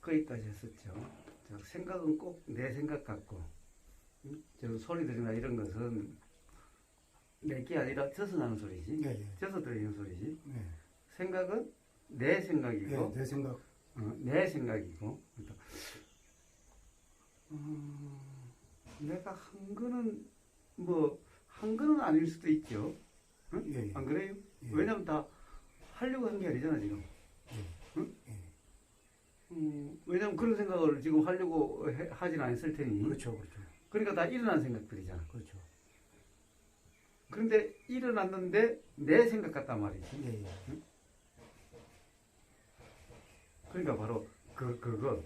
거기까지 했었죠. 생각은 꼭 내 생각 같고, 저 소리들이나 이런 것은 내게 아니라 져서 나는 소리지. 예, 예. 져서 들리는 소리지. 예. 생각은 내 생각이고, 예, 내 생각. 내 생각이고. 그러니까, 내가 한 거는 한 거는 아닐 수도 있죠. 응? 예, 예. 안 그래요? 예. 왜냐면 다 하려고 한 게 아니잖아 지금. 예. 응? 예. 왜냐면 그런 생각을 지금 하려고 하진 않았을 테니. 그렇죠, 그렇죠. 그러니까 다 일어난 생각들이잖아. 그렇죠. 그런데 일어났는데 내 생각 같단 말이지. 예, 예. 응? 그러니까 바로 그거.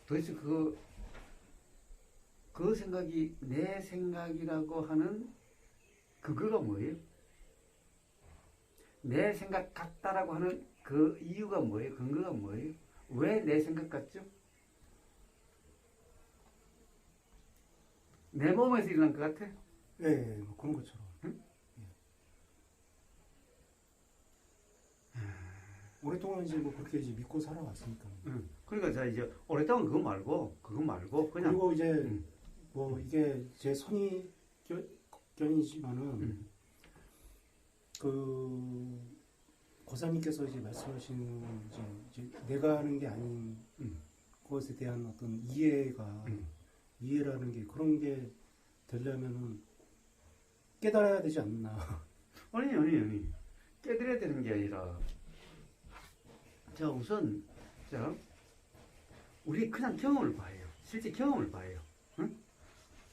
도대체 그 생각이 내 생각이라고 하는 그거가 뭐예요? 내 생각 같다라고 하는 그 이유가 뭐예요? 근거가 뭐예요? 왜 내 생각 같죠? 내 몸에서 일어난 것 같아? 예, 예, 뭐 그런 것처럼. 응? 예. 오랫동안 이제 뭐 그렇게 이제 믿고 살아왔으니까. 응. 그러니까 자 이제 오랫동안 그거 말고 그냥 그리고 이제 응. 뭐 이게 제 선입견이지만은 그 고사님께서 이제 말씀하시는 이제 내가 하는 게 아닌 그것에 대한 어떤 이해라는 게 그런 게 되려면은 깨달아야 되지 않나. 아니 깨달아야 되는 게 아니라 자 우선 자 우리 그냥 경험을 봐요. 실제 경험을 봐요. 응?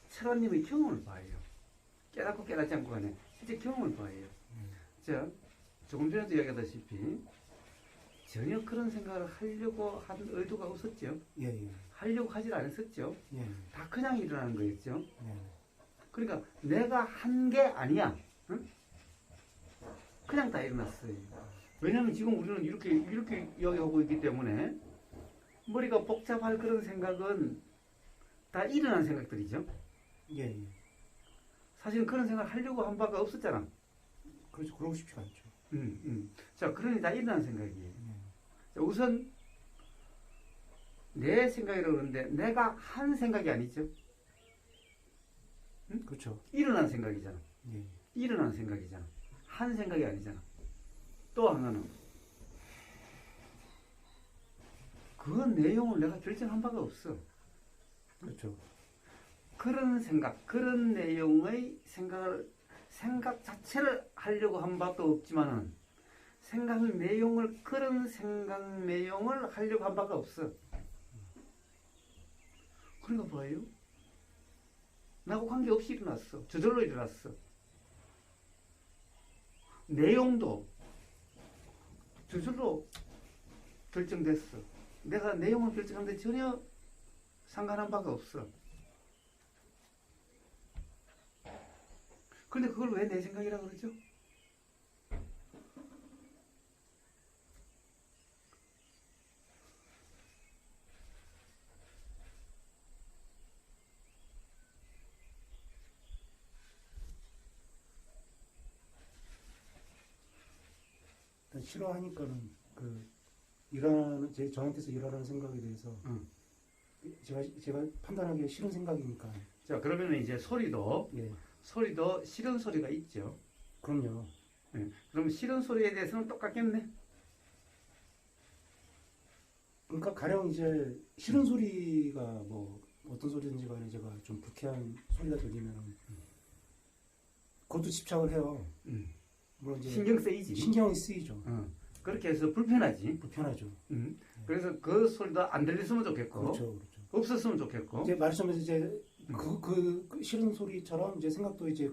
철원님의 경험을 봐요. 깨닫고 깨닫지 않고 간에 실제 경험을 봐요. 자 조금 전에도 이야기하다시피 전혀 그런 생각을 하려고 한 의도가 없었죠. 예, 예. 하려고 하질 않았었죠. 예. 다 그냥 일어나는 거였죠. 예. 그러니까 내가 한 게 아니야. 응? 그냥 다 일어났어요. 왜냐하면 지금 우리는 이렇게 이야기하고 있기 때문에 머리가 복잡할 그런 생각은 다 일어난 생각들이죠. 예, 예. 사실은 그런 생각을 하려고 한 바가 없었잖아. 그렇죠. 그러고 싶지가 않죠. 자, 그러니 다 일어난 생각이에요. 예. 자, 우선 내 생각이라고 그러는데 내가 한 생각이 아니죠. 응? 그렇죠. 일어난 생각이잖아. 예. 일어난 생각이잖아. 한 생각이 아니잖아. 또 하나는 그 내용을 내가 결정한 바가 없어. 그렇죠. 그런 생각, 그런 내용의 생각 자체를 하려고 한 바도 없지만은 그런 생각 내용을 하려고 한 바가 없어. 그러니까 봐요. 나하고 관계없이 일어났어. 저절로 일어났어. 내용도 저절로 결정됐어. 내가 내용을 결정하는데 전혀 상관한 바가 없어. 근데 그걸 왜 내 생각이라고 그러죠? 일단 싫어하니까는 저한테서 일어나는 생각에 대해서 제가 판단하기에 싫은 생각이니까. 자, 그러면 이제 소리도 예. 싫은 소리가 있죠. 그럼요. 예. 그럼 싫은 소리에 대해서는 똑같겠네. 그러니까 가령 이제 싫은 소리가 뭐 어떤 소리든지 간에 제가 좀 불쾌한 소리가 들리면 그것도 집착을 해요. 물론 이제 신경 쓰이지. 신경이 쓰이죠. 그렇게 해서 불편하지. 불편하죠. 그래서 그 소리도 안 들렸으면 좋겠고, 그렇죠, 그렇죠. 없었으면 좋겠고. 이제 말씀하면서 이제 그 싫은 소리처럼 이제 생각도 이제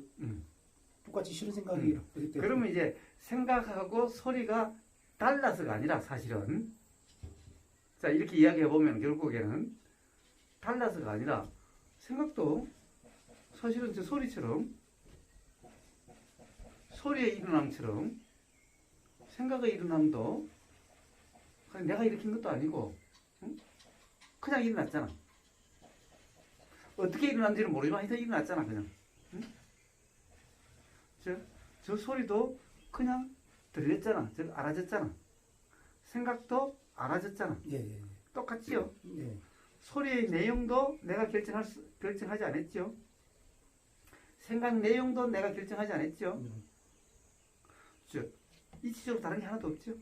똑같이 싫은 생각이 이렇기 때문에. 그러면 이제 생각하고 소리가 달라서가 아니라 사실은 자 이렇게 이야기해 보면 결국에는 달라서가 아니라 생각도 사실은 저 소리처럼 소리의 일어남처럼 생각의 일어남도 그냥 내가 일으킨 것도 아니고 그냥 일어났잖아. 어떻게 일어난지는 모르지만 하여튼 일어났잖아 그냥. 저 소리도 그냥 들렸잖아. 알아졌잖아. 생각도 알아졌잖아. 예, 예, 똑같지요? 예. 소리의 내용도 내가 결정하지 않았죠? 생각 내용도 내가 결정하지 않았죠? 즉, 이치적으로 다른 게 하나도 없죠?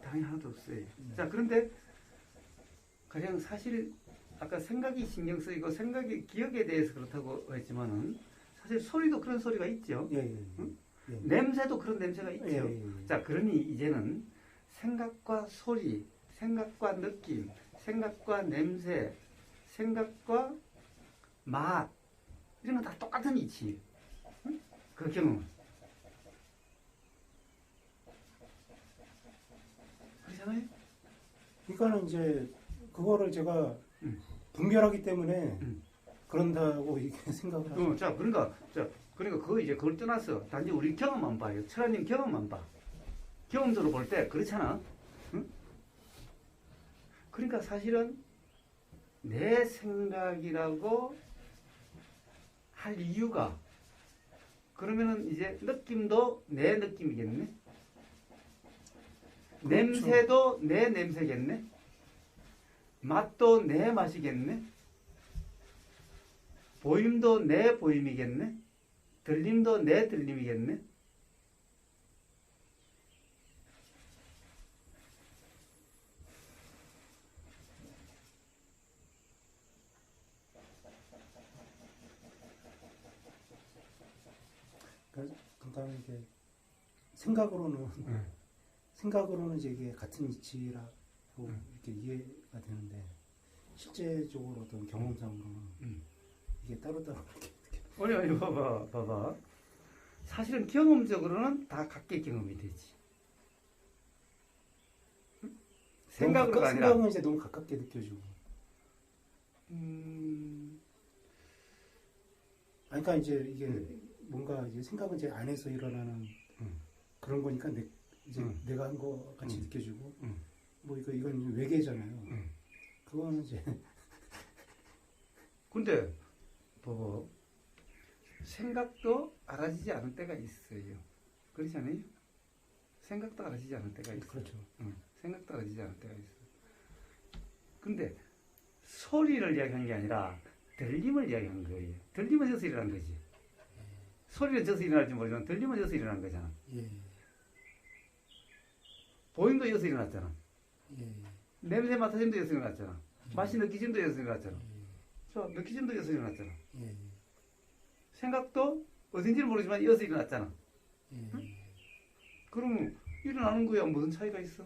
다른 게 하나도 없어요. 자, 그런데 가령 사실 아까 생각이 신경 쓰이고 생각이 기억에 대해서 그렇다고 했지만은 사실 소리도 그런 소리가 있죠. 예, 예. 응? 예. 냄새도 그런 냄새가 있죠. 예, 예, 예. 자, 그러니 이제는 생각과 소리, 생각과 느낌, 생각과 냄새, 생각과 맛 이런 건 다 똑같은 이치. 응? 그 경험. 그렇잖아요. 그러니까는 이제 그거를 제가 음. 분별하기 때문에 음. 그런다고 이게 생각을 하죠. 자, 그러니까 그거 이제 그걸 떠나서 단지 우리 경험만 봐요. 철아님 경험만 봐. 경험적으로 볼 때 그렇잖아. 응? 그러니까 사실은 내 생각이라고 할 이유가 그러면은 이제 느낌도 내 느낌이겠네. 그렇죠. 냄새도 내 냄새겠네. 맛도 내 맛이겠네. 보임도 내 보임이겠네. 들림도 내 들림이겠네. 그러니까 이게 생각으로는 이제 이게 같은 이치라고 이렇게 이해가 되는데 실제적으로 어떤 경험상으로는 이게 따로따로 이렇게 아니, 봐봐. 사실은 경험적으로는 다 같게 경험이 되지. 응? 생각으로가 아니라. 생각은 이제 너무 가깝게 느껴지고. 아니, 그러니까 이제 이게 뭔가 이제 생각은 제 안에서 일어나는 그런 거니까 내가 한 거 같이 느껴지고. 뭐 이건 외계잖아요. 그거는 이제. 근데 봐봐. 생각도 알아지지 않을 때가 있어요. 그렇지 않아요? 생각도 알아지지 않을 때가 있어요. 그렇죠. 생각도 알아지지 않을 때가 있어요. 근데 소리를 이야기한 게 아니라 들림을 이야기한 거예요. 들림은 저서 일어난 거지. 소리는 저서 일어날지 모르지만 들림은 저서 일어난 거잖아. 예. 보임도 여기서 일어났잖아. 예. 냄새 맡아짐도 여기서 일어났잖아. 맛이 느끼짐도 여기서 일어났잖아. 저 느끼짐도 여기서 일어났잖아. 예. 생각도 어딘지는 모르지만 여기서 일어났잖아. 예. 응? 그럼 일어나는 거야 무슨 차이가 있어?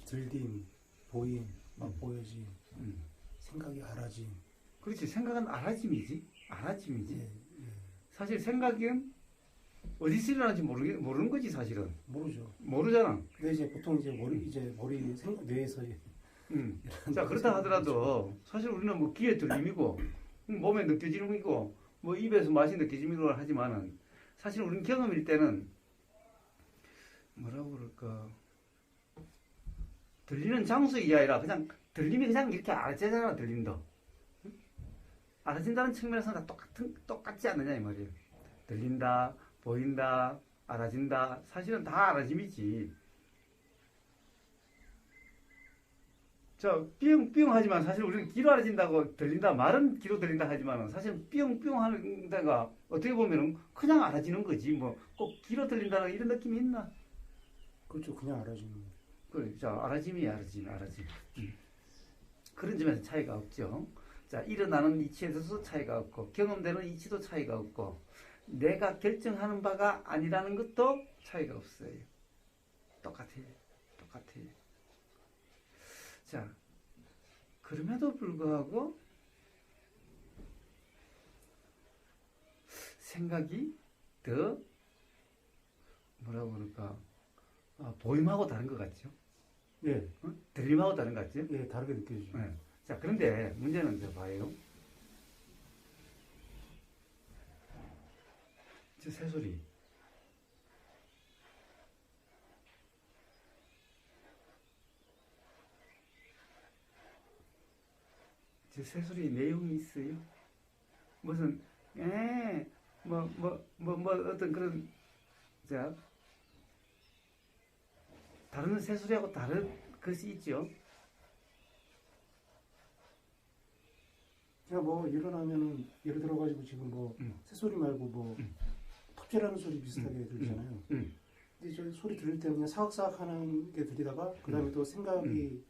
들림, 보임, 맛보여짐, 생각이 알아짐. 그렇지. 생각은 알아짐이지. 알아짐이지. 예. 사실 생각은 어디서 일어나는지 모르는 거지 사실은. 모르죠. 모르잖아. 근데 이제 보통 이제 뇌에서 자, 그렇다 하더라도 사실 우리는 뭐 귀에 들림이고 몸에 느껴지는 거고 뭐 입에서 맛이 느껴짐이고 하지만은 사실 우리는 경험일 때는 뭐라고 그럴까 들리는 장소이 아니라 그냥 들림이 그냥 이렇게 알아지잖아. 들림도 알아진다는 측면에서는 다 똑같지 않느냐 이 말이에요. 들린다, 보인다, 알아진다. 사실은 다 알아짐이지. 뿅뿅 하지만 사실 우리는 귀로 알아진다고 들린다 말은 귀로 들린다 하지만 사실 뿅뿅 하는 데가 어떻게 보면은 그냥 알아지는 거지. 뭐 꼭 귀로 들린다는 이런 느낌이 있나? 그렇죠. 그냥 알아지는 거죠. 그래, 자, 알아짐. 그런 점에서 차이가 없죠. 자, 일어나는 이치에 있어서 차이가 없고, 경험되는 이치도 차이가 없고, 내가 결정하는 바가 아니라는 것도 차이가 없어요. 똑같아요. 자, 그럼에도 불구하고, 생각이 더, 뭐라고 그럴까, 보임하고 다른 것 같죠? 예. 들림하고 다른 것 같죠? 예, 다르게 느껴지죠. 네. 자, 그런데 문제는 저 봐요. 저 새소리. 저 새소리 내용이 있어요? 무슨 어떤 그런 자 다른 새소리하고 다른 것이 있죠. 제가 뭐 일어나면은 예를 들어가지고 지금 뭐 새소리 말고 뭐 톱질하는 소리 비슷하게 들리잖아요. 근데 저 소리 들릴 때는 그냥 사각사각 하는 게 들리다가 그 다음에 또 생각이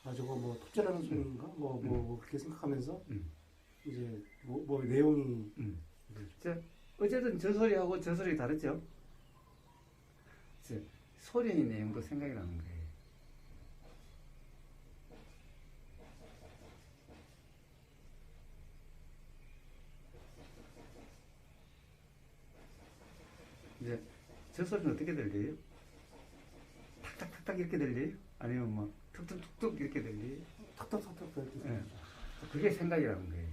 아 저거 뭐 톱질하는 소리인가 뭐 그렇게 생각하면서 이제 뭐 내용이 자, 어쨌든 저 소리하고 저 소리 다르죠? 소리의 내용도 생각이 나는 거예요. 이제 저 소리는 어떻게 들려요? 탁탁탁탁 이렇게 들려요? 아니면 뭐 툭툭툭툭 이렇게 들려요? 탁탁탁탁 그렇게 예. 그게 생각이라는 거예요.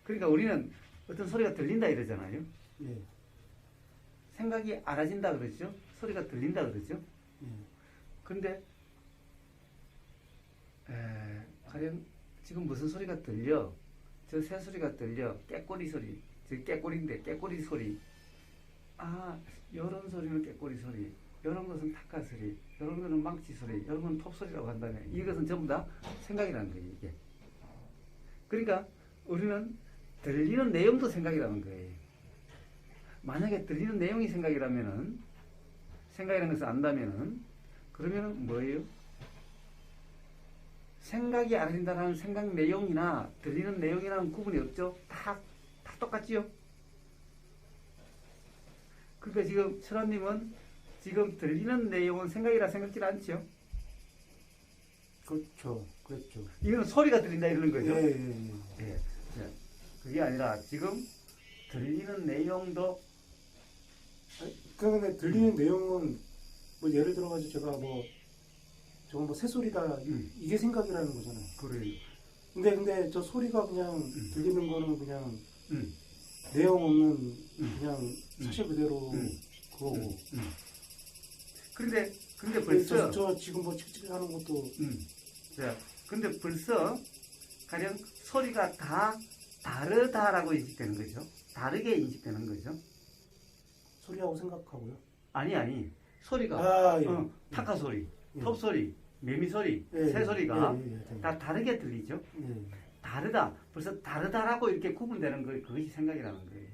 그러니까 우리는 어떤 소리가 들린다 이러잖아요. 예. 생각이 알아진다 그러죠. 소리가 들린다 그러죠. 예. 근데 가령 지금 무슨 소리가 들려? 저 새 소리가 들려. 깨꼬리 소리. 저 깨꼬리인데 깨꼬리 소리. 아, 요런 소리는 깨꼬리 소리. 요런 것은 탁카 소리. 요런 거는 망치 소리. 요런 건 톱 소리라고 한다면 이것은 전부 다 생각이라는 거예요, 이게. 그러니까 우리는 들리는 내용도 생각이라는 거예요. 만약에 들리는 내용이 생각이라면은 생각이라는 것을 안다면은 그러면은 뭐예요? 생각이 알아진다는 생각 내용이나 들리는 내용이라는 구분이 없죠? 다 똑같지요? 그러니까 지금 철환님은 지금 들리는 내용은 생각이라 생각지 않죠? 그렇죠. 그렇죠. 이거는 소리가 들린다 이러는 거죠? 예. 예. 그게 아니라 지금 들리는 내용도 그런데 들리는 내용은 뭐 예를 들어가지고 제가 뭐 저건 뭐 새소리다 이게 생각이라는 거잖아요. 그래요. 근데 저 소리가 그냥 들리는 거는 그냥 음. 내용 없는 그냥 사실 그대로 그거고. 근데 근데 벌써 저 지금 뭐 칙칙하는 것도 자, 근데 벌써 가령 소리가 다 다르다라고 인식되는 거죠. 다르게 인식되는 거죠. 소리하고 생각하고요. 아니 소리가 아, 예. 타카 소리, 예. 톱 소리, 매미 소리, 예, 새 소리가 예. 다 다르게 들리죠. 예. 다르다. 벌써 다르다라고 이렇게 구분되는 거 그것이 생각이라는 거예요.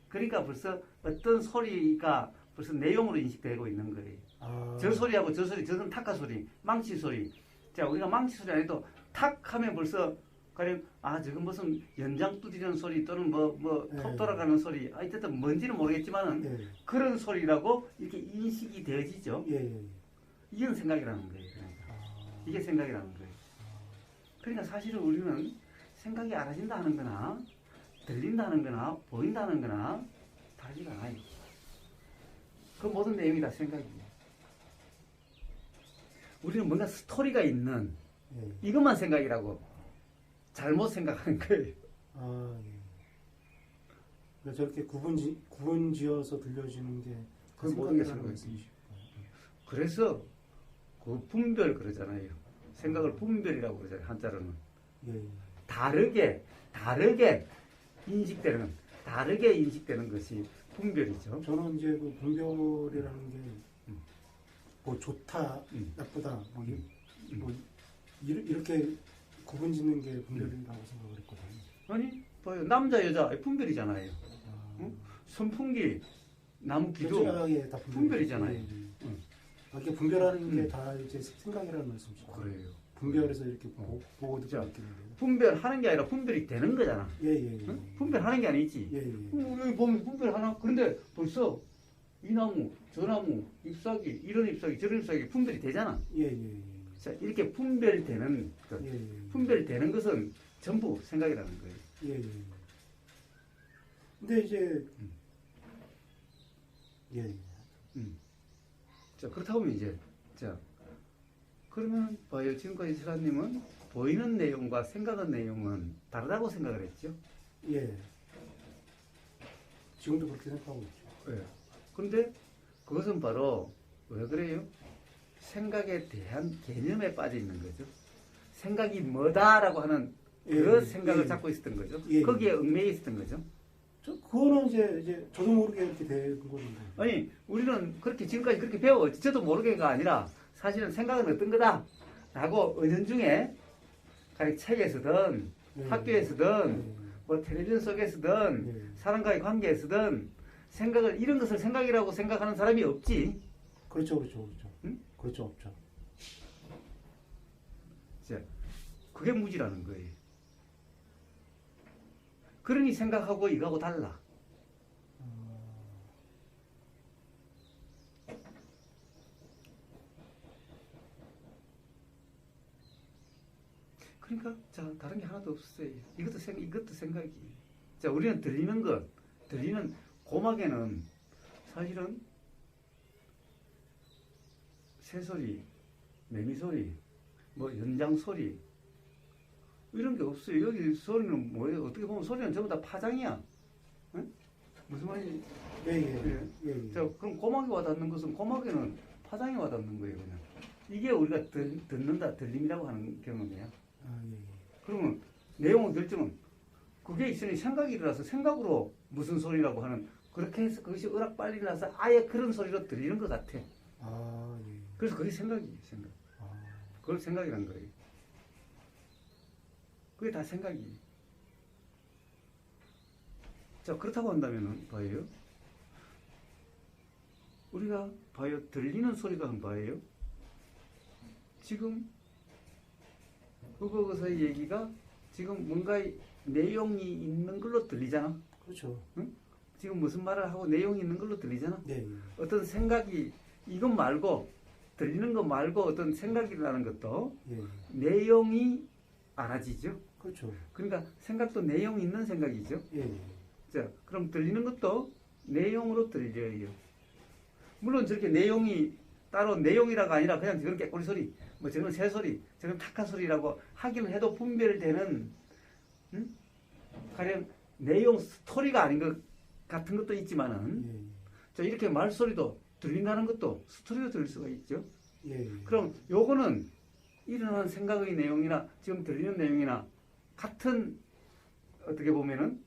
그러니까 벌써 어떤 소리가 벌써 내용으로 인식되고 있는 거예요. 아. 저 소리하고 저 소리, 저는 타카 소리, 망치 소리. 자, 우리가 망치 소리 안 해도 탁 하면 벌써 가령 저건 무슨 연장 두드리는 소리 또는 톱 돌아가는 소리. 어쨌든 뭔지는 모르겠지만은 그런 소리라고 이렇게 인식이 되어지죠. 이건 생각이라는 거예요. 그러니까. 이게 생각이라는 거예요. 그러니까 사실은 우리는 생각이 알아진다 하는 거나 들린다 하는 거나 보인다 하는 거나 다르지가 않아요. 그 모든 내용이 다 생각이에요. 우리는 뭔가 스토리가 있는 이것만 생각이라고 잘못 생각하는 거예요. 그러니까 저렇게 구분지어서 들려지는 게 그 모든 게 생각이에요. 그래서 그 분별 그러잖아요. 생각을 분별이라고 그러잖아요. 한자로는. 다르게 인식되는 것이 분별이죠. 저는 이제 그 분별이라는 게 뭐 좋다, 나쁘다, 뭐 이렇게 구분 짓는 게 분별이라고 생각을 했거든요. 아니, 봐요. 남자, 여자 분별이잖아요. 선풍기, 나무 기둥 다 분별이잖아요. 이렇게 분별하는 게 다 이제 생각이라는 말씀이죠. 그래요. 분별해서 이렇게 보고 듣고 느끼는 거예요. 분별하는 게 아니라 분별이 되는 거잖아. 응? 분별하는 게 아니지. 우리 보면 분별하나? 그런데 벌써 이 나무, 저 나무, 잎사귀, 이런 잎사귀, 저런 잎사귀 분별이 되잖아. 자, 이렇게 분별되는 분별되는 것은 전부 생각이라는 거예요. 근데 이제 자, 그렇다고 하면 이제 자, 그러면 봐요. 지금까지 설아님은 보이는 내용과 생각한 내용은 다르다고 생각을 했죠. 지금도 그렇게 생각하고 있죠. 그런데 그것은 바로 왜 그래요? 생각에 대한 개념에 빠져 있는 거죠. 생각이 뭐다라고 하는 그 예, 생각을 예. 잡고 있었던 거죠. 예, 예. 거기에 얽매여 있었던 거죠. 그거는 이제 저도 모르게 이렇게 된 건데. 아니 우리는 그렇게 지금까지 그렇게 배워왔지. 저도 모르게가 아니라 사실은 생각은 어떤 거다라고 은연중에 가령 책에서든 예. 학교에서든 예. 뭐 텔레비전 속에서든 예. 사람과의 관계에서든 생각을 이런 것을 생각이라고 생각하는 사람이 없지. 그렇죠, 그렇죠, 그렇죠. 응? 그렇죠, 없죠. 자, 그게 무지라는 거예요. 그러니 생각하고 이거하고 달라. 그러니까 자 다른 게 하나도 없어요. 이것도 생각이. 자 우리는 들리는 고막에는 사실은 새소리, 매미소리, 뭐 연장소리 이런 게 없어요. 여기 소리는 뭐예요? 어떻게 보면 소리는 전부 다 파장이야. 응? 무슨 말인지. 예, 예, 예, 예. 자 그럼 고막에 와닿는 것은 고막에는 파장이 와닿는 거예요. 그냥. 이게 우리가 듣는다, 들림이라고 하는 경험이야. 아, 예, 예. 그러면 내용을 결정은 그게 있으니 생각이 일어나서 생각으로 무슨 소리라고 하는 그렇게 해서 그것이 으락 빨리 나서 아예 그런 소리로 들리는 것 같아. 아, 예. 그래서 그게 생각이에요. 생각. 아, 그걸 생각이란 거예요. 그게 다 생각이에요. 자 그렇다고 한다면 봐요. 우리가 봐요. 들리는 소리가 한 봐요. 지금 그거의 얘기가 지금 뭔가 내용이 있는 걸로 들리잖아. 그렇죠. 응? 지금 무슨 말을 하고 내용이 있는 걸로 들리잖아. 네, 예. 어떤 생각이 이것 말고 들리는 것 말고 어떤 생각이 나는 것도 예, 내용이 알아지죠. 그렇죠. 그러니까 생각도 내용 있는 생각이죠. 예, 예. 자, 그럼 들리는 것도 내용으로 들려요. 물론 저렇게 내용이 따로 내용이라가 아니라 그냥 저건 깨꼬리 소리, 뭐 저건 새 소리, 저건 타카 소리라고 하기는 해도 분별되는 가령 내용 스토리가 아닌 것 같은 것도 있지만은 예, 자 이렇게 말소리도 들린다는 것도 스토리로 들릴 수가 있죠. 예, 예. 그럼 요거는 일어난 생각의 내용이나 지금 들리는 내용이나 같은 어떻게 보면은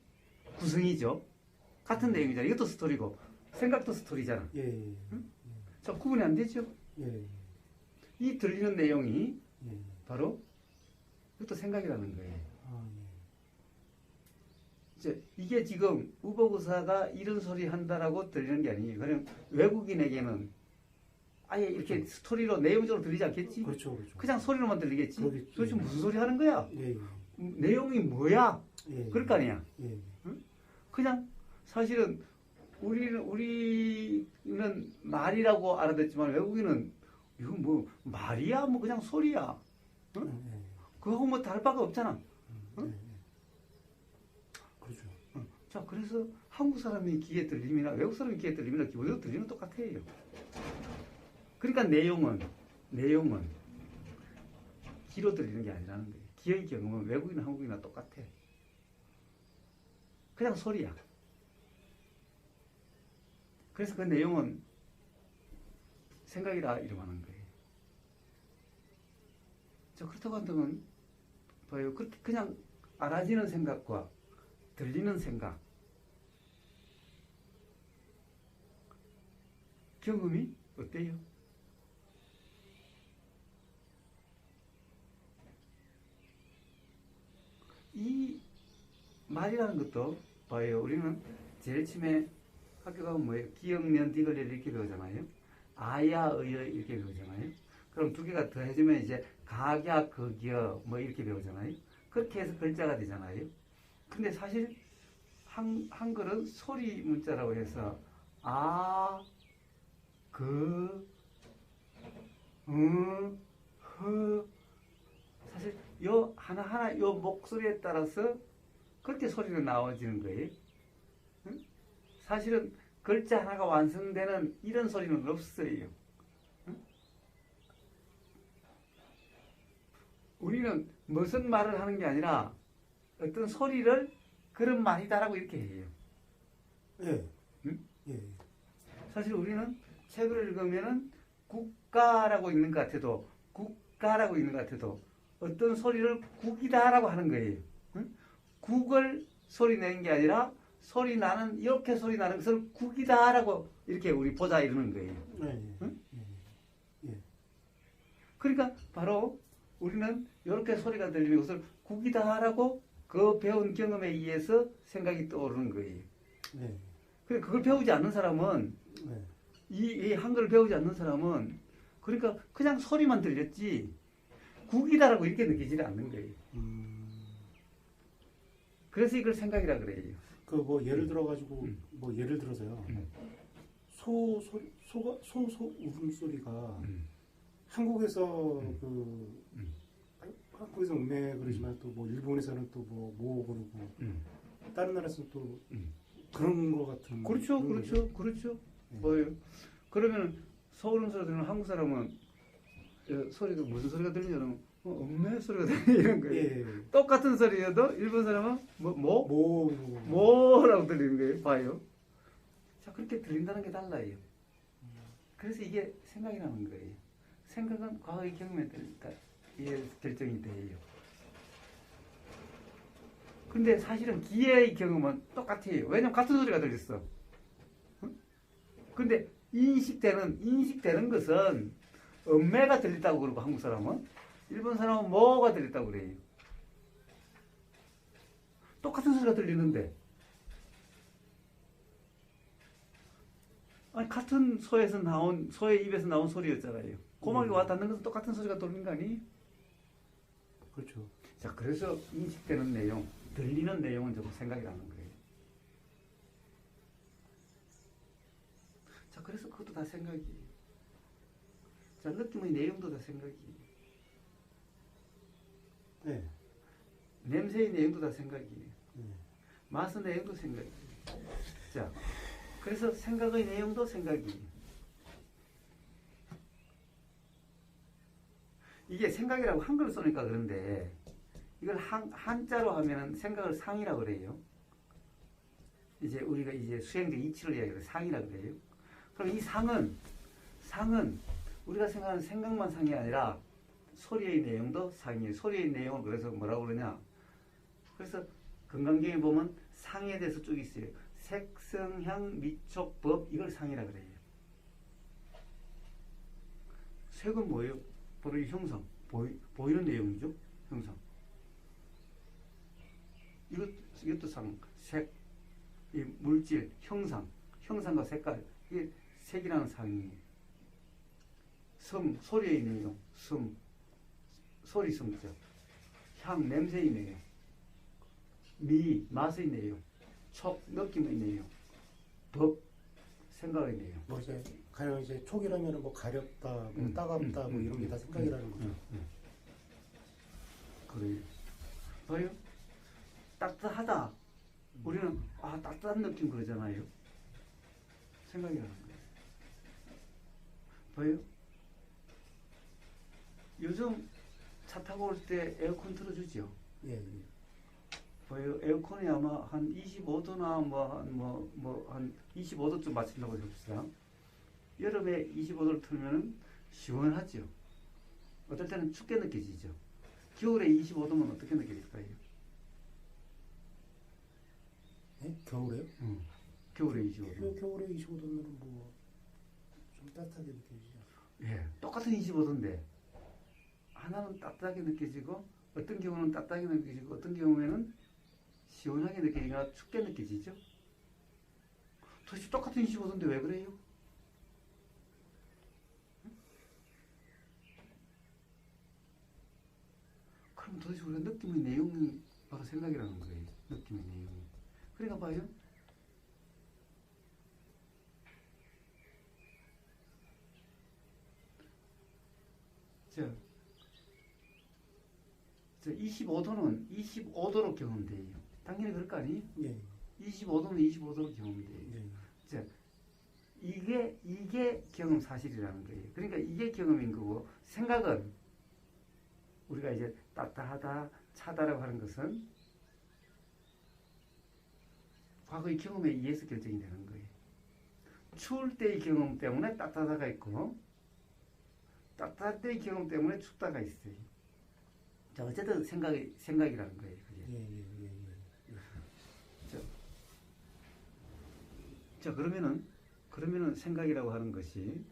구성이죠. 같은 내용이잖아. 이것도 스토리고 생각도 스토리잖아. 예, 예. 자 구분이 안 되죠. 예, 이 들리는 내용이 예. 바로 이것도 생각이라는 거예요. 아, 이제 이게 지금 우버구사가 이런 소리 한다라고 들리는 게 아니에요. 그냥 외국인에게는 아예 이렇게 스토리로 내용적으로 들리지 예. 않겠지? 그렇죠, 그렇죠. 그냥 소리로만 들리겠지? 그러겠지. 도대체 무슨 소리 하는 거야? 예, 예. 내용이 뭐야? 예, 예. 그럴 거 아니야. 예, 그냥 사실은 우리는 말이라고 알아듣지만 외국인은 이거 뭐 말이야? 뭐 그냥 소리야. 예, 응? 예. 그거하고 뭐 다를 바가 없잖아. 예, 예. 그렇죠. 자, 그래서 한국 사람이 귀에 들림이나 외국 사람이 귀에 들림이나 기본적으로 들리는 똑같아요. 그러니까 내용은 귀로 들리는 게 아니라는 거예요. 귀의 경험은 외국이나 한국이나 똑같아. 그냥 소리야. 그래서 그 내용은 생각이라 이름하는 거예요. 자, 그렇다고 한다면 봐요. 그렇게 그냥 알아지는 생각과 들리는 생각 경험이 어때요? 이 말이라는 것도 봐요. 우리는 제일 처음에 학교 가면 뭐예요? 기역면 디귿을 이렇게 배우잖아요. 아야 의여 이렇게 배우잖아요. 그럼 두 개가 더해지면 이제 각야 극여 뭐 이렇게 배우잖아요. 그렇게 해서 글자가 되잖아요. 근데 사실 한글은 소리 문자라고 해서 아, 그, 흐 사실 요 하나하나 요 목소리에 따라서 그렇게 소리가 나와지는 거예요. 응? 사실은 글자 하나가 완성되는 이런 소리는 없어요. 응? 우리는 무슨 말을 하는 게 아니라 어떤 소리를 그런 말이다라고 이렇게 해요. 예. 응? 예. 사실 우리는 책을 읽으면은 국가라고 있는 것 같아도 국가라고 있는 것 같아도 어떤 소리를 국이다라고 하는 거예요. 응? 국을 소리 내는 게 아니라 소리 나는 이렇게 소리 나는 것을 국이다라고 이렇게 우리 보자 이러는 거예요. 네. 응? 예. 그러니까 바로 우리는 이렇게 소리가 들리는 것을 국이다라고 그 배운 경험에 의해서 생각이 떠오르는 거예요. 네. 그래 그걸 배우지 않는 사람은 네. 이 한글을 배우지 않는 사람은 그러니까 그냥 소리만 들렸지 국이다라고 이렇게 느끼지를 않는 거예요. 그래서 이걸 생각이라 그래요. 그 뭐 예를 들어 가지고 뭐 예를 들어서요. 소 울음소리가 한국에서 그 한국에서 음매 그러지만 또 뭐 일본에서는 또 뭐 그러고 다른 나라에서는 또 그런 거 같은. 그렇죠, 그런 그렇죠, 거죠? 그렇죠. 네. 뭐예요? 그러면 서울 소리 들으면 한국 사람은 소리가 무슨 소리가 들리냐면 음매 소리가 들리는 이런 거예요. 예. 똑같은 소리여도 일본 사람은 뭐 뭐라고 들리는 거예요. 봐요. 자 그렇게 들린다는 게 달라요. 그래서 이게 생각이 나는 거예요. 생각은 과거의 경험에 결정이 돼요. 근데 사실은 기회의 경험은 똑같아요. 왜냐면 같은 소리가 들렸어. 응? 근데 인식되는 것은 음매가 들렸다고 그러고 한국 사람은 일본 사람은 뭐가 들렸다고 그래요. 똑같은 소리가 들리는데 아니 같은 소의 입에서 나온 소리였잖아요. 고막에 와 닿는 것은 똑같은 소리가 들리는 거 아니? 그렇죠. 자 그래서 인식되는 내용, 들리는 내용은 좀 생각이 나는 거예요. 자 그래서 그것도 다 생각이에요. 자 느낌의 내용도 다 생각이에요. 네. 냄새의 내용도 다 생각이에요. 네. 맛의 내용도 생각이에요. 자 그래서 생각의 내용도 생각이에요. 이게 생각이라고 한글을 쓰니까 그런데 이걸 한자로 하면은 생각을 상이라고 그래요. 이제 우리가 이제 수행적 이치를 이야기해서 상이라고 그래요. 그럼 이 상은 우리가 생각하는 생각만 상이 아니라 소리의 내용도 상이에요. 소리의 내용을 그래서 뭐라고 그러냐? 그래서 건강경에 보면 상에 대해서 쭉 있어요. 색성향 미촉법 이걸 상이라고 그래요. 색은 뭐예요? 바로 이 형상 보이는 내용이죠. 형상. 이것도 상, 색, 이 물질, 형상과 색깔 이게 색이라는 상이에요. 소리의 내용, 소리 성격, 향, 냄새의 내용, 미, 맛의 내용, 촉, 느낌의 내용, 법, 생각의 내용. 뭐 이제 가령 이제 촉이라면은 뭐 가렵다, 뭐 따갑다, 뭐 이런 게 다 생각이라는 거죠. 그래요. 봐요. 따뜻하다. 우리는 따뜻한 느낌 그러잖아요. 생각이라는 거예요. 봐요. 요즘 차 타고 올 때 에어컨 틀어주죠. 예. 봐요. 에어컨이 아마 한 25도나 한 25도쯤 맞춘다고 해봅시다. 여름에 25도를 틀면 시원하죠. 어떨 때는 춥게 느껴지죠. 겨울에 25도면 어떻게 느껴질까요? 예? 겨울에요? 겨울에 25도. 겨울에 25도면 뭐 좀 따뜻하게 느껴지죠. 예, 똑같은 25도인데 하나는 따뜻하게 느껴지고 어떤 경우는 따뜻하게 느껴지고 어떤 경우에는 시원하게 느껴지거나 춥게 느껴지죠. 도대체 똑같은 25도인데 왜 그래요? 그럼 도대체 우리가 느낌의 내용이 바로 생각이라는 거예요. 느낌의 내용이. 그러니까 봐요. 저 25도는 25도로 경험돼요. 당연히 그럴 거 아니에요? 예. 25도는 25도로 경험돼요. 예. 자, 이게 경험 사실이라는 거예요. 그러니까 이게 경험인 거고 생각은 우리가 이제 따뜻하다, 차다라고 하는 것은 과거의 경험에 의해서 결정이 되는 거예요. 추울 때의 경험 때문에 따뜻하다가 있고 따뜻할 때의 경험 때문에 춥다가 있어요. 자, 어쨌든 생각이라는 거예요. 그게. 자, 자, 그러면은 생각이라고 하는 것이,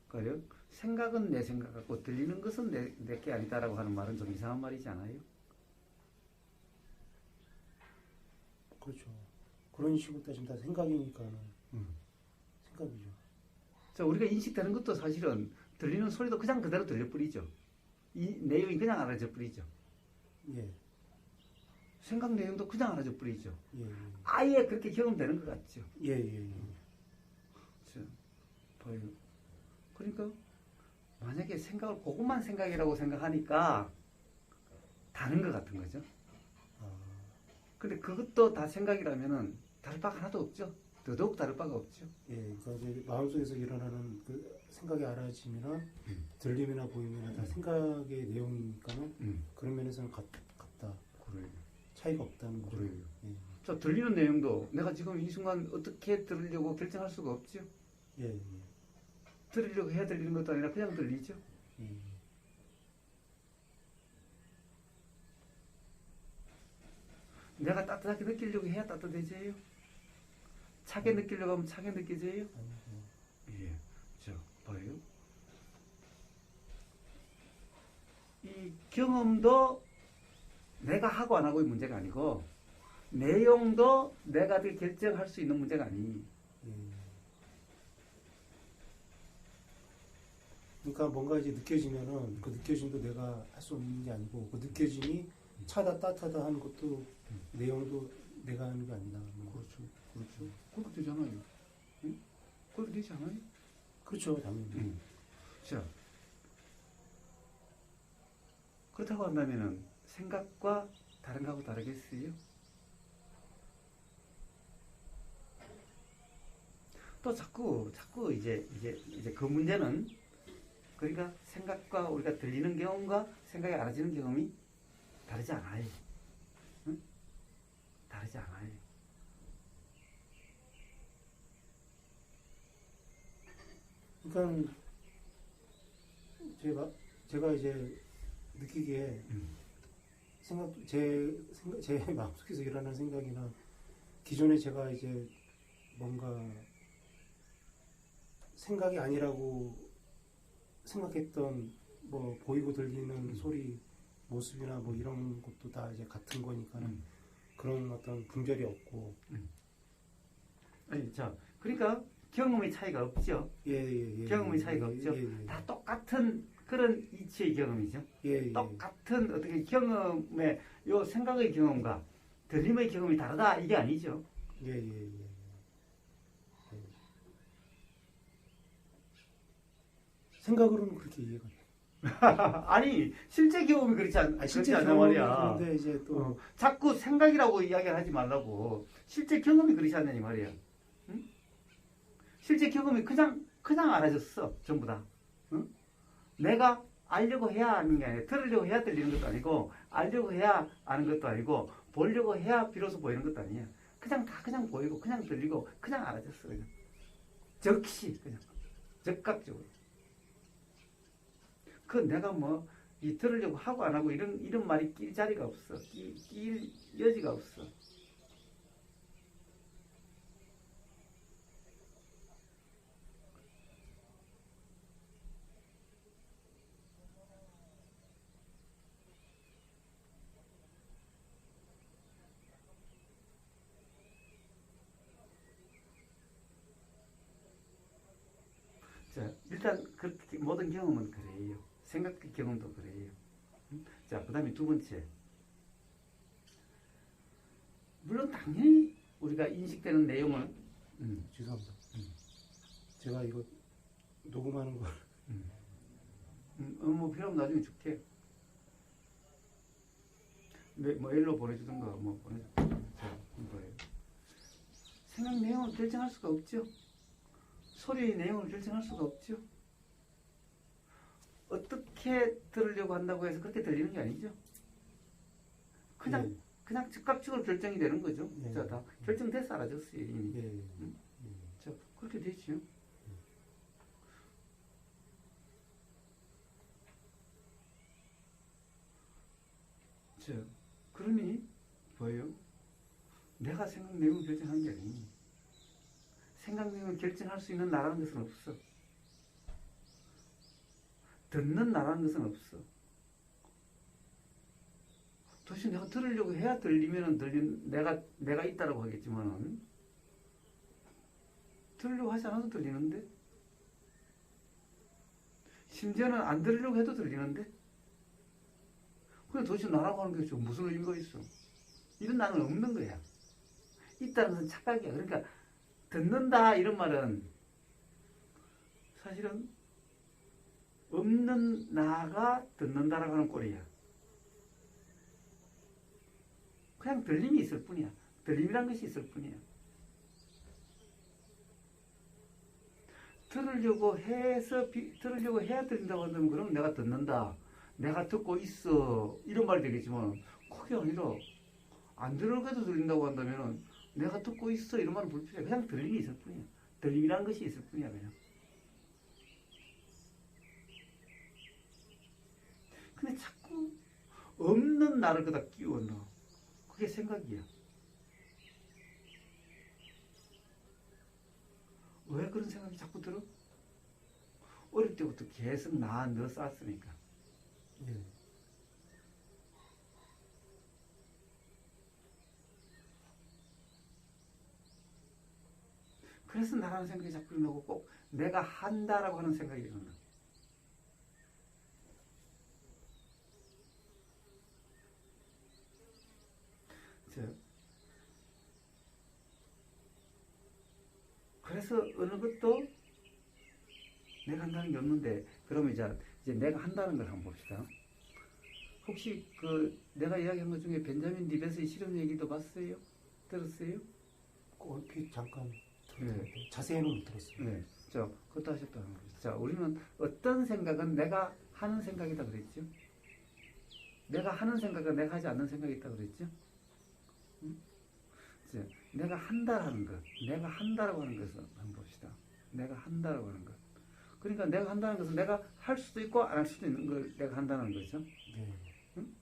그래요? 생각은 내 생각 같고 들리는 것은 내게 아니다라고 하는 말은 좀 이상한 말이지 않아요? 그렇죠. 그런 식으로 따지면 다 생각이니까 생각이죠. 자, 우리가 인식되는 것도 사실은 들리는 소리도 그냥 그대로 들려버리죠. 이 내용이 그냥 알아져 버리죠. 예. 생각 내용도 그냥 알아져 버리죠. 예. 아예 그렇게 경험되는 것 같죠. 예. 자, 봐요. 그러니까 만약에 생각을 그것만 생각이라고 생각하니까 다른 것 같은 거죠. 근데 그것도 다 생각이라면은 다를 바가 하나도 없죠. 더더욱 다를 바가 없죠. 예, 그러니까 이제 마음속에서 일어나는 그 생각이 알아짐이나 들림이나 보임이나 다 생각의 내용이니까는 그런 면에서는 같다. 그래요. 차이가 없다는 거죠. 그래요. 예. 자, 들리는 내용도 내가 지금 이 순간 어떻게 들으려고 결정할 수가 없죠. 예. 들으려고 해야 들리는 것도 아니라 그냥 들리죠. 예. 내가 따뜻하게 느끼려고 해야 따뜻해져요. 차게 느끼려고 하면 차게 느껴져요. 예, 자, 봐요. 이 경험도 내가 하고 안 하고의 문제가 아니고 내용도 내가 결정할 수 있는 문제가 아니. 그러니까 뭔가 이제 느껴지면은 그 느껴짐도 내가 할 수 없는 게 아니고 그 느껴짐이 차다 따뜻하다 하는 것도 내용도 내가 하는 게 아니다. 그렇죠. 그렇게 되잖아요. 응? 그렇게 되지 않아요? 그렇죠, 당연히. 자, 그렇다고 한다면은 생각과 다른 거하고 다르겠어요? 또 자꾸 이제 그 문제는 그러니까 생각과 우리가 들리는 경험과 생각이 알아지는 경험이 다르지 않아요. 응? 다르지 않아요. 그러니까 제가 이제 느끼기에 제 마음속에서 일어나는 생각이나 기존에 제가 이제 뭔가 생각이 아니라고 생각했던 뭐 보이고 들리는 소리, 모습이나 뭐 이런 것도 다 이제 같은 거니까는 그런 어떤 분별이 없고. 아니, 자, 그러니까 경험의 차이가 없죠. 예. 경험의 차이가 없죠. 다 똑같은 그런 이치의 경험이죠. 똑같은 어떻게 경험의 요 생각의 경험과 들림의 경험이 다르다 이게 아니죠. 예. 생각으로는 그렇게 이해가 돼요. 아니 실제 경험이 그렇지 않단 말이야. 그런데 이제 또 자꾸 생각이라고 이야기를 하지 말라고. 실제 경험이 그렇지 않느니 말이야. 응? 실제 경험이 그냥 알아졌어 전부 다. 응? 내가 알려고 해야 하는 게 아니라 들으려고 해야 들리는 것도 아니고 알려고 해야 아는 것도 아니고 보려고 해야 비로소 보이는 것도 아니야. 그냥 보이고 그냥 들리고 그냥 알아졌어 그냥. 즉시 그냥 즉각적으로. 그 내가 뭐 이 들으려고 하고 안 하고 이런 말이 낄 자리가 없어. 낄 여지가 없어. 자, 일단 그렇게 모든 경험은 그래요. 생각의 경험도 그래요. 자, 그 다음에 두 번째. 물론 당연히 우리가 인식되는 내용은 죄송합니다. 제가 이거 녹음하는 걸 뭐 필요하면 나중에 줄게. 뭐 일로 보내주던가 뭐 보내줘. 자, 이거예요. 생각 내용을 결정할 수가 없죠. 소리의 내용을 결정할 수가 없죠. 어떻게 들으려고 한다고 해서 그렇게 들리는 게 아니죠. 그냥 즉각적으로 결정이 되는 거죠. 자, 다 결정돼서 알아졌어요. 이미. 자, 그렇게 되죠. 그러니 뭐예요? 내가 생각 내용을 결정하는 게 아니니. 생각 내용을 결정할 수 있는 나라는 것은 없어. 듣는 나라는 것은 없어. 도대체 내가 들으려고 해야 들리면은 내가 있다라고 하겠지만은 들으려고 하지 않아도 들리는데, 심지어는 안 들으려고 해도 들리는데, 그래 도대체 나라고 하는 게 무슨 의미가 있어? 이런 나는 없는 거야. 있다는 것은 착각이야. 그러니까 듣는다 이런 말은 사실은 없는 나가 듣는다라고 하는 꼴이야. 그냥 들림이 있을 뿐이야. 들림이란 것이 있을 뿐이야. 들으려고 해야 들린다고 한다면 그럼 내가 듣는다. 내가 듣고 있어. 이런 말이 되겠지만 그게 아니라 안 들어도 들린다고 한다면 내가 듣고 있어. 이런 말은 불필요해. 그냥 들림이 있을 뿐이야. 들림이란 것이 있을 뿐이야. 그냥. 근데 자꾸 없는 나를 그다 끼워 넣어. 그게 생각이야. 왜 그런 생각이 자꾸 들어? 어릴 때부터 계속 나 너 쌓았으니까. 예. 그래서 나라는 생각이 자꾸 일어나고 꼭 내가 한다라고 하는 생각이 일어나. 그래서 어느 것도 내가 한다는 게 없는데, 그러면 이제 내가 한다는 걸 한번 봅시다. 혹시 내가 이야기한 것 중에 벤자민 리벳의 실험 얘기도 봤어요? 들었어요? 얼핏 잠깐 네. 자세히는 못 들었어요. 네. 그것도 하셨다는 거죠. 자, 우리는 어떤 생각은 내가 하는 생각이다 그랬죠? 내가 하는 생각은 내가 하지 않는 생각이 있다 그랬죠? 응? 자, 내가 한다라는 것, 내가 한다라고 하는 것을 한번 봅시다. 내가 한다라고 하는 것. 그러니까 내가 한다는 것은 내가 할 수도 있고 안 할 수도 있는 걸 내가 한다는 거죠. 네. 응?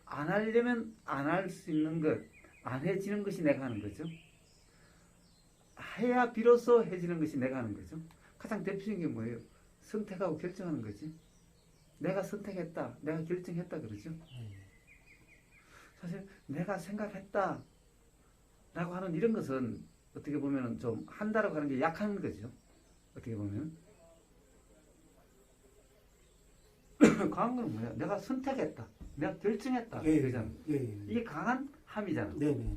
안 하려면 안 할 수 있는 것, 안 해지는 것이 내가 하는 거죠. 해야 비로소 해지는 것이 내가 하는 거죠. 가장 대표적인 게 뭐예요? 선택하고 결정하는 거지. 내가 선택했다, 내가 결정했다 그러죠. 사실 내가 생각했다 라고 하는 이런 것은 어떻게 보면 좀 한다라고 하는 게 약한 거죠. 어떻게 보면 강한 건 뭐야? 내가 선택했다, 내가 결정했다. 그러잖아. 이게 강한 함이잖아. 네네.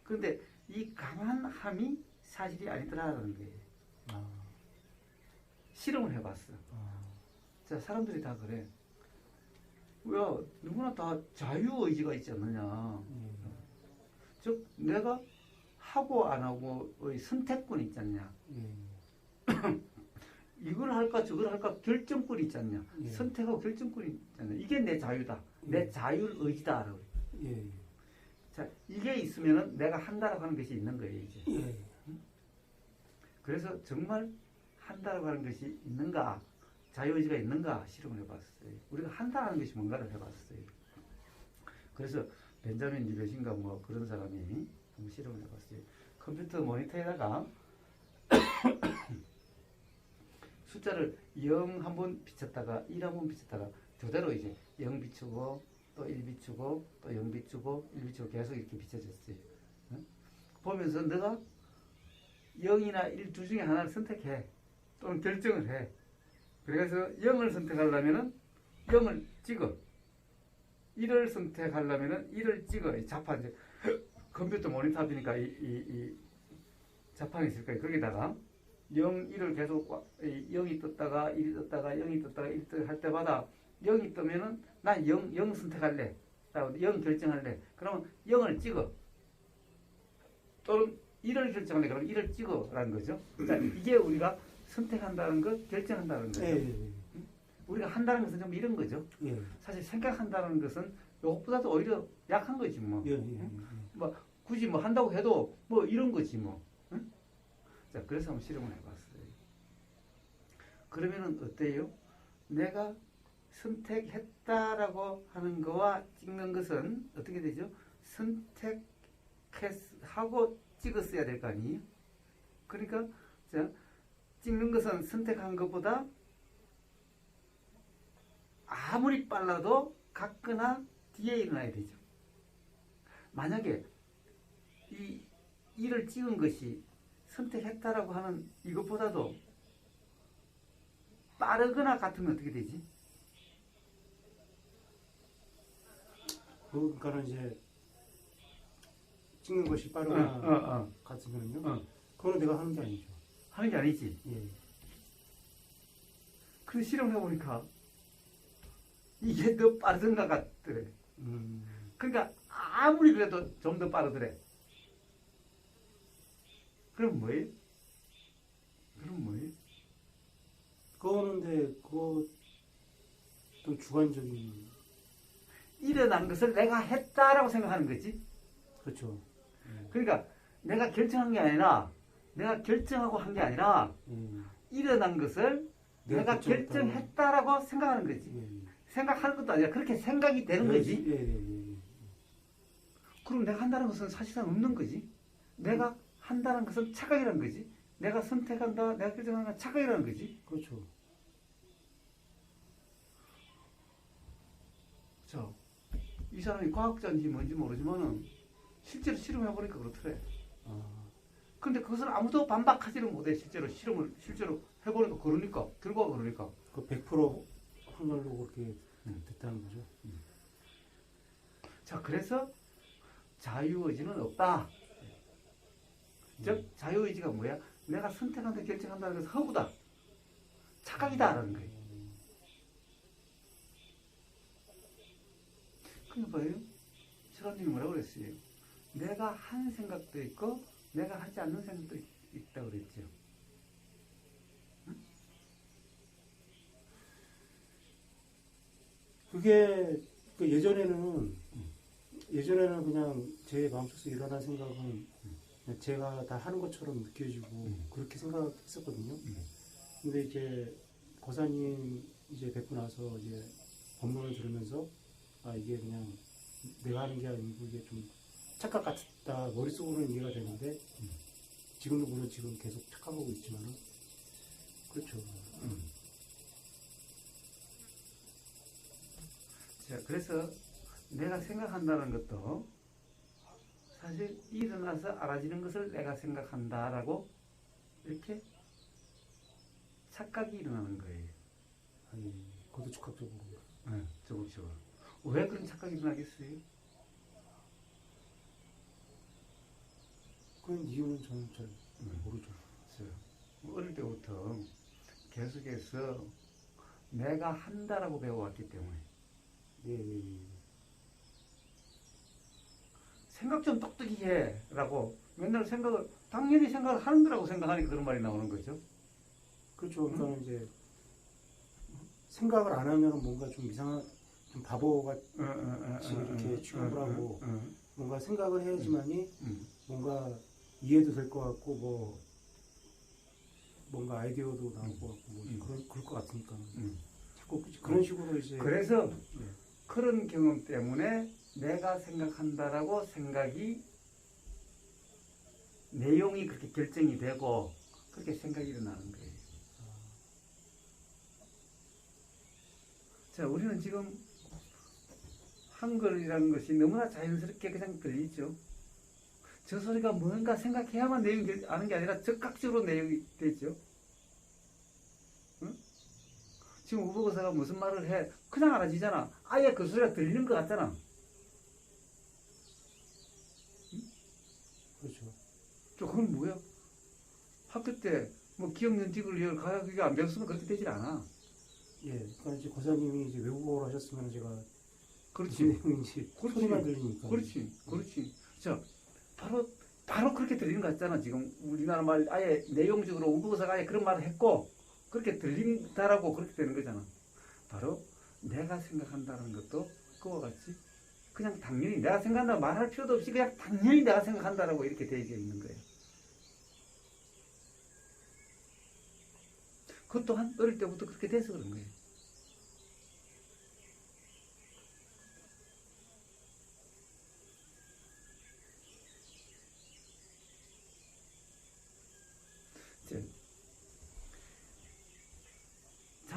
그런데 이 강한 함이 사실이 아니더라라는 거예요. 실험을 해봤어. 자, 사람들이 다 그래. 야, 누구나 다 자유의지가 있지 않느냐. 즉 내가 하고 안 하고의 선택권이 있지 않냐. 이걸 할까 저걸 할까 결정권이 있지 않냐. 선택하고 결정권이 있지 않냐. 이게 내 자유다. 내 자율의지다. 자, 이게 있으면은 내가 한다라고 하는 것이 있는 거예요, 이제. 그래서 정말 한다라고 하는 것이 있는가, 자유의지가 있는가 실험을 해봤어요. 우리가 한다라는 것이 뭔가를 해봤어요. 그래서 벤자민 리벳인가 뭐 그런 사람이 한번 실험을 해봤어요. 컴퓨터 모니터에다가 숫자를 0 한번 비쳤다가 1 한번 비쳤다가 그대로 이제 0 비추고 또 1 비추고 또 0 비추고 1 비추고 계속 이렇게 비춰졌어요. 응? 보면서 너가 0이나 1 둘 중에 하나를 선택해. 또는 결정을 해. 그래서 0을 선택하려면은 0을 찍어. 1을 선택하려면은 1을 찍어. 자판 이제 컴퓨터 모니터 앞이니까 이 자판이 있을 거예요. 거기다가 0, 1을 계속 0이 떴다가 1이 떴다가 0이 떴다가 1이 떴다가 할 때마다 0이 뜨면은 난 0 선택할래. 0 결정할래. 그러면 0을 찍어. 또는 1을 결정할래. 그러면 1을 찍어라는 거죠. 자, 이게 우리가 선택한다는 것, 결정한다는 거죠. 우리가 한다는 것은 좀 이런 거죠. 사실 생각한다는 것은 이것보다도 오히려 약한 거지 뭐. 뭐 굳이 뭐 한다고 해도 뭐 이런 거지 뭐. 응? 자, 그래서 한번 실험을 해봤어요. 그러면은 어때요? 내가 선택했다라고 하는 거와 찍는 것은 어떻게 되죠? 선택하고 찍었어야 될 거 아니에요? 그러니까 자, 찍는 것은 선택한 것보다 아무리 빨라도 갔거나 뒤에 일어나야 되죠. 만약에 이 일을 찍은 것이 선택했다라고 하는 이것보다도 빠르거나 같으면 어떻게 되지? 그러니까는 이제 찍는 것이 빠르거나 같으면요. 그거는 내가 하는 게 아니죠. 하는 게 아니지. 예. 그래서 실험을 해보니까 이게 더 빠르던 것 같더래. 그러니까 아무리 그래도 좀 더 빠르더래. 그럼 뭐예요? 그거는데 그것도 주관적인. 일어난 것을 내가 했다라고 생각하는 거지. 그렇죠. 그러니까 내가 결정한 게 아니라 내가 결정하고 한 게 아니라 일어난 것을 내가 결정했다라고 생각하는 거지. 생각하는 것도 아니라 그렇게 생각이 되는 거지. 그럼 내가 한다는 것은 사실상 없는 거지. 내가 한다는 것은 착각이라는 거지. 내가 선택한다, 내가 결정한다, 착각이라는 거지. 그렇죠. 자, 이 사람이 과학자인지 뭔지 모르지만은 실제로 실험해보니까 그렇더래. 근데 그것을 아무도 반박하지는 못해. 실제로 해보니까 그러니까 결과가 그러니까. 그 100% 확률로 그렇게 됐다는 거죠. 자, 그래서 자유의지는 없다. 즉 자유의지가 뭐야? 내가 선택한다, 결정한다는 것은 허구다, 착각이다라는 거예요. 그러니까 봐요. 철학님이 뭐라고 그랬어요? 내가 한 생각도 있고 내가 하지 않는 생각도 있다고 그랬죠. 응? 그게 예전에는 그냥 제 마음속에서 일어난 생각은 그냥 제가 다 하는 것처럼 느껴지고 그렇게 생각했었거든요. 근데 이제 거사님 이제 뵙고 나서 이제 법문을 들으면서 이게 그냥 내가 하는 게 아니고 이게 좀 착각 같다 머릿속으로는 이해가 되는데 지금도 물론 지금 계속 착각하고 있지만은 그렇죠. 자, 그래서 내가 생각한다는 것도 사실 일어나서 알아지는 것을 내가 생각한다라고 이렇게 착각이 일어나는 거예요. 그것도 적극적으로. 네, 조금씩으로. 왜 그런 착각이 일어나겠어요? 그런 이유는 저는 잘 모르죠. 어릴 때부터 계속해서 내가 한다라고 배워왔기 때문에. 생각 좀 똑똑히 해라고 맨날 당연히 생각을 하는 거라고 생각하니까 그런 말이 나오는 거죠. 그렇죠. 그러니까 이제 생각을 안 하면 뭔가 좀 이상한, 좀 바보같이 이렇게 취급을 하고 뭔가 생각을 해야지만이 뭔가 이해도 될 것 같고 뭐 뭔가 아이디어도 나올 것 같고 뭐 그럴 것 같으니까 자꾸 그런 식으로 이제 그래서 그런 경험 때문에 내가 생각한다라고 생각이 내용이 그렇게 결정이 되고 그렇게 생각이 일어나는 거예요. 자, 우리는 지금 한글이라는 것이 너무나 자연스럽게 그냥 들리죠. 저 소리가 뭔가 생각해야만 내용이 아는 게 아니라 즉각적으로 내용이 되죠. 응? 지금 우보고사가 무슨 말을 해 그냥 알아지잖아. 아예 그 소리가 들리는 것 같잖아. 응? 그렇죠. 저 그건 뭐야? 학교 때 뭐 기억연직을 그게 안 배웠으면 그렇게 되질 않아. 그러니까 이제 고사님이 이제 외국어를 하셨으면 제가 그렇지. 내용인지 소리만 들리니까. 그렇지. 자, 바로 그렇게 들리는 것 같잖아. 지금 우리나라 말 아예 내용적으로 우부사가 아예 그런 말을 했고 그렇게 들린다라고 그렇게 되는 거잖아. 바로 내가 생각한다는 것도 그와 같이 그냥 당연히 내가 생각한다고 말할 필요도 없이 그냥 당연히 내가 생각한다라고 이렇게 되어 있는 거예요. 그것 또한 어릴 때부터 그렇게 돼서 그런 거예요.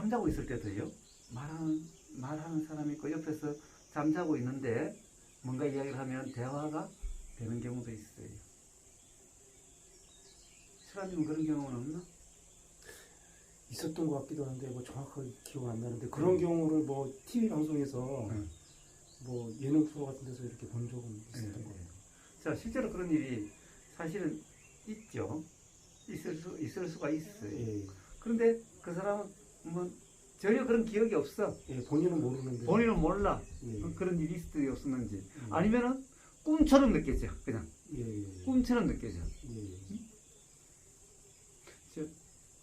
잠자고 있을 때도요. 말하는 사람이 있고 옆에서 잠자고 있는데 뭔가 이야기를 하면 대화가 되는 경우도 있어요. 실화님은 그런 경우는 없나? 있었던 것 같기도 한데 뭐 정확하게 기억 안 나는데 그런 경우를 뭐 TV 방송에서 뭐 예능 프로 같은 데서 이렇게 본 적은 있었던 것 같아요. 자, 실제로 그런 일이 사실은 있죠. 있을 수가 있어요. 예. 그런데 그 사람은 뭐 전혀 그런 기억이 없어. 예, 본인은 모르는데. 본인은 몰라. 예. 그런 일이 있었는지 없었는지. 아니면은 꿈처럼 느껴져. 그냥 예. 꿈처럼 느껴져. 예.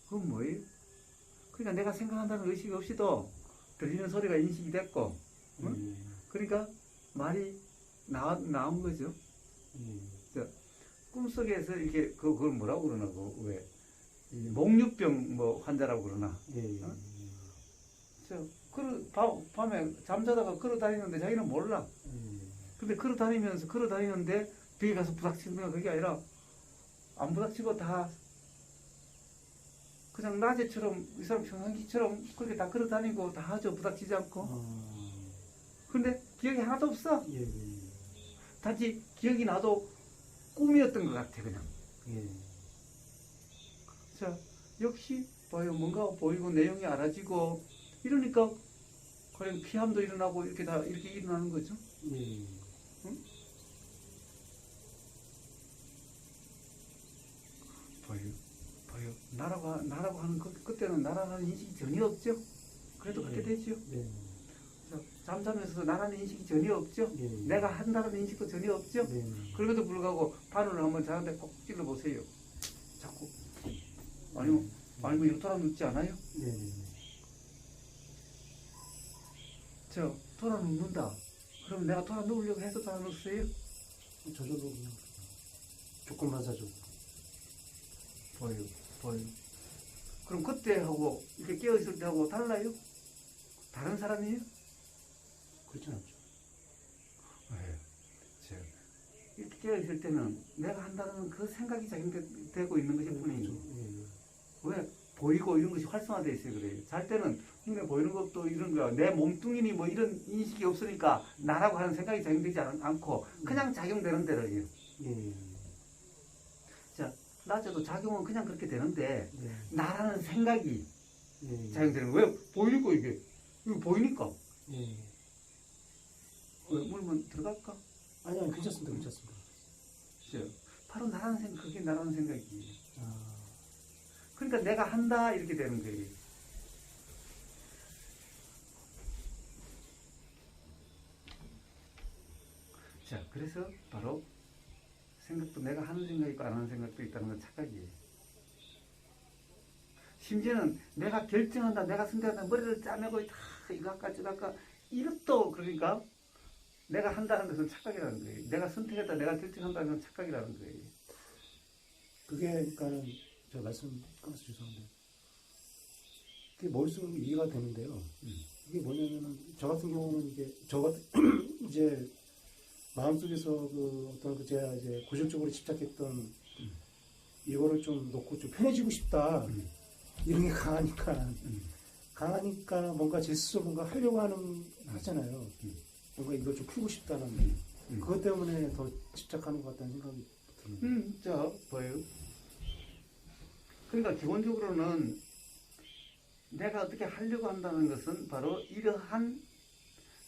그건 뭐예요? 그러니까 내가 생각한다는 의식이 없이도 들리는 소리가 인식이 됐고, 응? 그러니까 말이 나온 거죠. 꿈속에서 이게 그걸 뭐라고 그러나 왜 목류병 뭐 환자라고 그러나. 어? 밤에 잠자다가 걸어 다니는데 자기는 몰라. 근데 걸어 다니는데 벽에 가서 부닥치는 건 그게 아니라 안 부닥치고 다 그냥 낮에처럼 이 사람 평상시처럼 그렇게 다 걸어 다니고 다 하죠. 부닥치지 않고. 근데 기억이 하나도 없어. 단지 기억이 나도 꿈이었던 것 같아 그냥. 자, 역시 봐요. 뭔가 보이고 내용이 알아지고 이러니까 그냥 피함도 일어나고 이렇게 다 이렇게 일어나는 거죠. 응? 봐요. 나라고 하는 그때는 나라는 인식이 전혀 없죠. 그래도 그렇게 되죠. 자, 잠자면서도 나라는 인식이 전혀 없죠. 내가 한다는 인식도 전혀 없죠. 그럼에도 불구하고 바늘을 한번 자는데 꼭 찔러 보세요. 자꾸 아니면 이거 돌아 눕지 않아요? 저 돌아 눕는다. 그럼 내가 돌아 누우려고 해서 돌아 눕었어요? 저절로 그냥 조건반사적으로. 보여. 그럼 그때하고 이렇게 깨어있을 때하고 달라요? 다른 사람이에요? 그렇진 않죠. 이렇게 깨어있을 때는 내가 한다는 그 생각이 작용되고 있는 것일 뿐이죠. 왜? 보이고 이런 것이 활성화되어 있어요. 그래요. 잘 때는 눈에 보이는 것도 이런 거야. 내 몸뚱이니 뭐 이런 인식이 없으니까 나라고 하는 생각이 작용되지 않고 그냥 작용되는 대로예요. 자, 낮에도 작용은 그냥 그렇게 되는데 나라는 생각이 작용되는 거예요. 왜? 보이니까 이거 보이니까. 물면 들어갈까? 아니 괜찮습니다. 바로 나라는 생각, 그게 나라는 생각이에요. 그러니까 내가 한다 이렇게 되는 거예요. 자, 그래서 바로 생각도 내가 하는 생각이 있고 안 하는 생각도 있다는 건 착각이에요. 심지어는 내가 결정한다, 내가 선택한다, 머리를 짜매고 다 이거 할까 저거 할까 이것도 그러니까 내가 한다는 것은 착각이라는 거예요. 내가 선택했다, 내가 결정한다는 건 착각이라는 거예요. 그게 그러니까는 제가 말씀 끊어서 죄송한데 그게 머릿속으로 이해가 되는데요. 이게 뭐냐면은 저 같은 경우는 이제 마음속에서 그 어떤 그 제가 이제 고질적으로 집착했던 이거를 좀 놓고 좀 편해지고 싶다. 이런 게 강하니까 뭔가 제 스스로 뭔가 하려고 하잖아요. 뭔가 이걸 좀 풀고 싶다는 그것 때문에 더 집착하는 것 같다는 생각이 듭니다. 자, 봐요. 그러니까 기본적으로는 내가 어떻게 하려고 한다는 것은 바로 이러한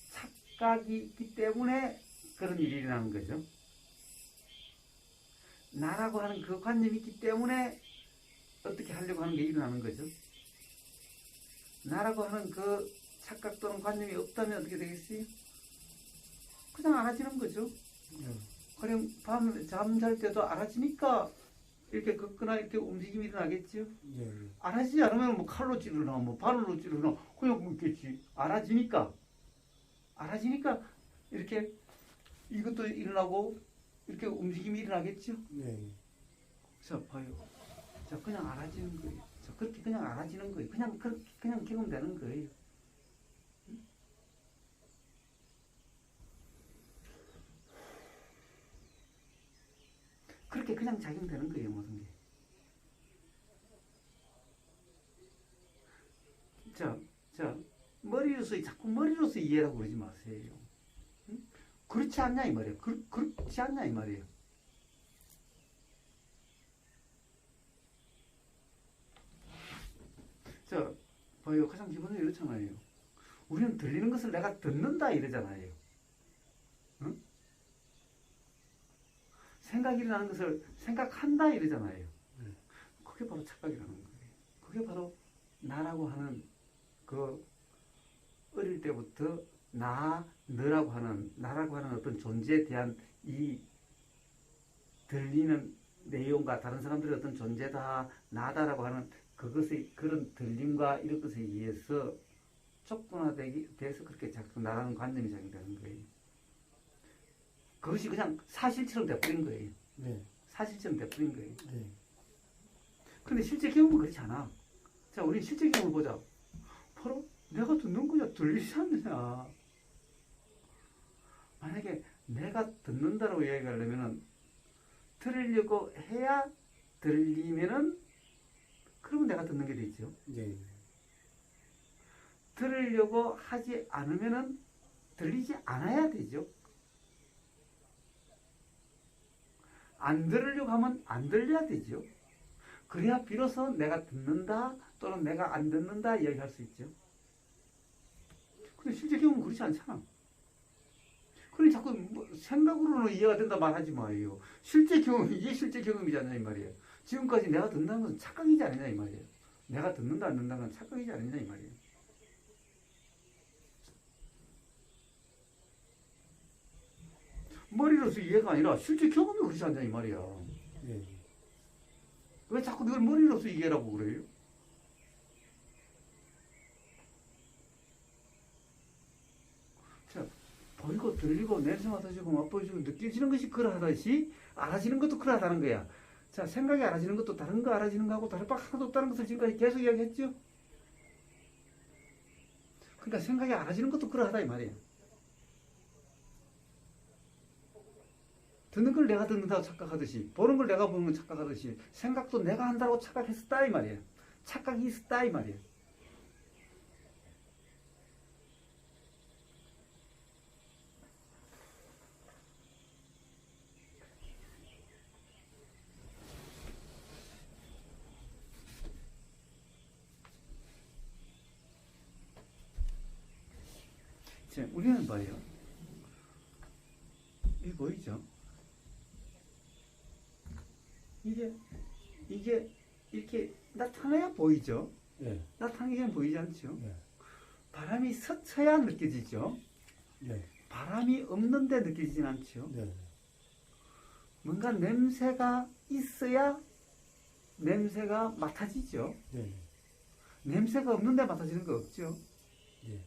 착각이 있기 때문에 그런 일이 일어나는 거죠. 나라고 하는 그 관념이 있기 때문에 어떻게 하려고 하는 게 일어나는 거죠. 나라고 하는 그 착각 또는 관념이 없다면 어떻게 되겠어요? 그냥 알아지는 거죠. 그냥 밤에 잠잘 때도 알아지니까 이렇게 걷거나 이렇게 움직임이 일어나겠죠. 알아지지 않으면 뭐 칼로 찌르나 뭐 바늘로 찌르나 그냥 묻겠지. 알아지니까 이렇게 이것도 일어나고 이렇게 움직임이 일어나겠죠. 자, 봐요. 자, 그냥 알아지는 거예요. 자, 그렇게 그냥 알아지는 거예요. 그냥 경험되는 거예요. 그렇게 그냥 작용되는 거예요, 모든 게. 자, 자꾸 머리로서 이해라고 그러지 마세요. 응? 그렇지 않냐 이 말이에요. 그렇지 않냐 이 말이에요. 자, 봐요. 가장 기본적으로 이렇잖아요. 우리는 들리는 것을 내가 듣는다 이러잖아요. 응? 생각이 일어나는 것을 생각한다 이러잖아요. 그게 바로 착각이라는 거예요. 그게 바로 나라고 하는 그 어릴 때부터 너라고 하는 나라고 하는 어떤 존재에 대한 이 들리는 내용과 다른 사람들의 어떤 존재다 나다라고 하는 그것의 그런 들림과 이런 것에 의해서 촉분화돼서 그렇게 자꾸 나라는 관념이 작용되는 거예요. 그것이 그냥 사실처럼 돼버린 거예요. 네. 사실처럼 돼버린 거예요. 네. 근데 실제 경험은 그렇지 않아. 자, 우리 실제 경험을 보자. 바로 내가 듣는 거냐, 들리지 않느냐. 만약에 내가 듣는다라고 이야기하려면은, 들으려고 해야 들리면은, 그러면 내가 듣는 게 되죠. 네. 들으려고 하지 않으면은, 들리지 않아야 되죠. 안 들으려고 하면 안 들려야 되죠. 그래야 비로소 내가 듣는다 또는 내가 안 듣는다 이야기할 수 있죠. 근데 실제 경험은 그렇지 않잖아. 그러니 자꾸 뭐 생각으로는 이해가 된다 말하지 마요. 실제 경험, 이게 실제 경험이잖아요, 이 말이에요. 지금까지 내가 듣는다는 것은 착각이지 않느냐, 이 말이에요. 내가 듣는다, 안 듣는다는 건 착각이지 않느냐, 이 말이에요. 머리로서 이해가 아니라 실제 경험이 그렇지 않냐, 이 말이야. 네. 왜 자꾸 이걸 머리로서 이해라고 그래요? 자, 보이고 들리고 냄새 맡아지고 맛보여지고 느껴지는 것이 그러하듯이 알아지는 것도 그러하다는 거야. 자, 생각이 알아지는 것도 다른 거 알아지는 거하고 다를 바 하나도 없다는 것을 지금까지 계속 이야기했죠? 그러니까 생각이 알아지는 것도 그러하다 이 말이야. 듣는 걸 내가 듣는다고 착각하듯이 보는 걸 내가 보는 걸 착각하듯이 생각도 내가 한다고 착각했었다 이 말이야. 착각이 있었다 이 말이야. 자, 우리는 봐요. 이게 보이죠? 이게 이렇게 나타나야 보이죠? 네. 나타나기 전에 보이지 않죠? 네. 바람이 스쳐야 느껴지죠? 네. 바람이 없는데 느껴지진 않죠? 네. 뭔가 냄새가 있어야 냄새가 맡아지죠? 네. 냄새가 없는데 맡아지는 거 없죠? 네.